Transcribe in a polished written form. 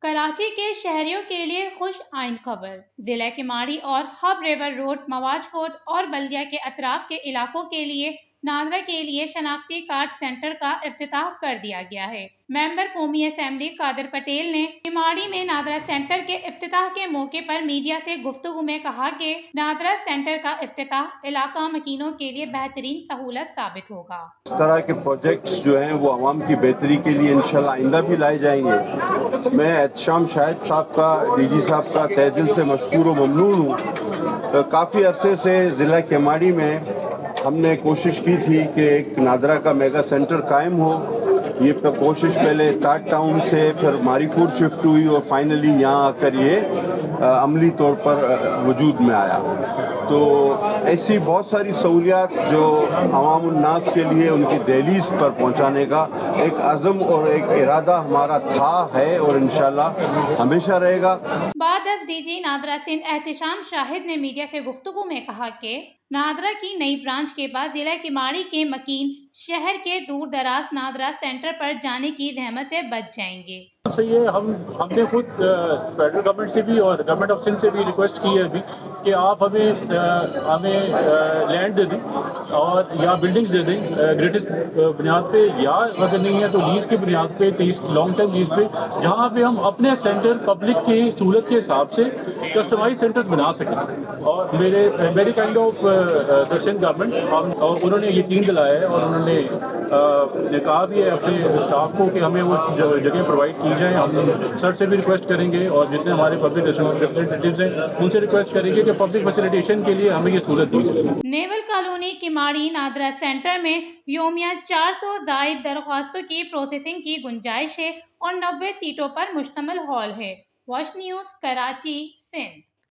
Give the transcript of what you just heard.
کراچی کے شہریوں کے لیے خوش آئند خبر۔ ضلع کماڑی اور ہب ریور روڈ، مواج کوٹ اور بلدیہ کے اطراف کے علاقوں کے لیے نادرا کے لیے شناختی کارڈ سینٹر کا افتتاح کر دیا گیا ہے۔ ممبر قومی اسمبلی قادر پٹیل نے کماڑی میں نادرا سینٹر کے افتتاح کے موقع پر میڈیا سے گفتگو میں کہا کہ نادرا سینٹر کا افتتاح علاقہ مکینوں کے لیے بہترین سہولت ثابت ہوگا۔ اس طرح کے پروجیکٹس جو ہیں وہ عوام کی بہتری کے لیے انشاءاللہ آئندہ بھی لائے جائیں گے۔ میں احتشام شاہد صاحب کا، ڈی جی صاحب کا تہہ دل سے مشکور و ممنون ہوں۔ کافی عرصے سے ضلع کماڑی میں ہم نے کوشش کی تھی کہ ایک نادرا کا میگا سینٹر قائم ہو۔ یہ کوشش پہلے تاٹ ٹاؤن سے پھر ماری پور شفٹ ہوئی اور فائنلی یہاں آ کر یہ عملی طور پر وجود میں آیا۔ تو ایسی بہت ساری سہولیات جو عوام الناس کے لیے ان کی دہلیز پر پہنچانے کا ایک عزم اور ایک ارادہ ہمارا تھا، ہے اور انشاءاللہ ہمیشہ رہے گا۔ بعد از ڈی جی نادرا سندھ احتشام شاہد نے میڈیا سے گفتگو میں کہا کہ نادرا کی نئی برانچ کے بعد ضلع کماڑی کے مکین شہر کے دور دراز نادرا سینٹر پر جانے کی زحمت سے بچ جائیں گے۔ یہ ہم نے خود فیڈرل گورنمنٹ سے بھی اور گورنمنٹ آف سندھ سے بھی ریکویسٹ کی ہے ابھی کہ آپ ہمیں لینڈ دے دیں اور یا بلڈنگز دے دیں گریٹسٹ بنیاد پہ، یا اگر نہیں ہے تو لیز کی بنیاد پہ، لانگ ٹرم لیز پہ، جہاں پہ ہم اپنے سینٹر پبلک کی سہولت کے حساب سے کسٹمائز سینٹرز بنا سکیں۔ اور میری kind of the Sindh government, اور انہوں نے یقین دلایا ہے اور انہوں نے کہا بھی ہے اپنے اسٹاف کو کہ ہمیں وہ جگہ پرووائڈ کی جائیں۔ ہم سر سے بھی ریکویسٹ کریں گے اور جتنے ہمارے پبلک ریپرزینٹیٹیوز ہیں ان سے ریکویسٹ کریں گے کہ پبلک فیسیلیٹیشن کے لیے ہمیں یہ سہولت دی جائے۔ نیول کالونی کماڑی نادرا سینٹر میں یومیہ 400 زائد درخواستوں کی پروسیسنگ کی گنجائش ہے اور 90 سیٹوں پر مشتمل ہال ہے۔ Wash news, Karachi, Sindh.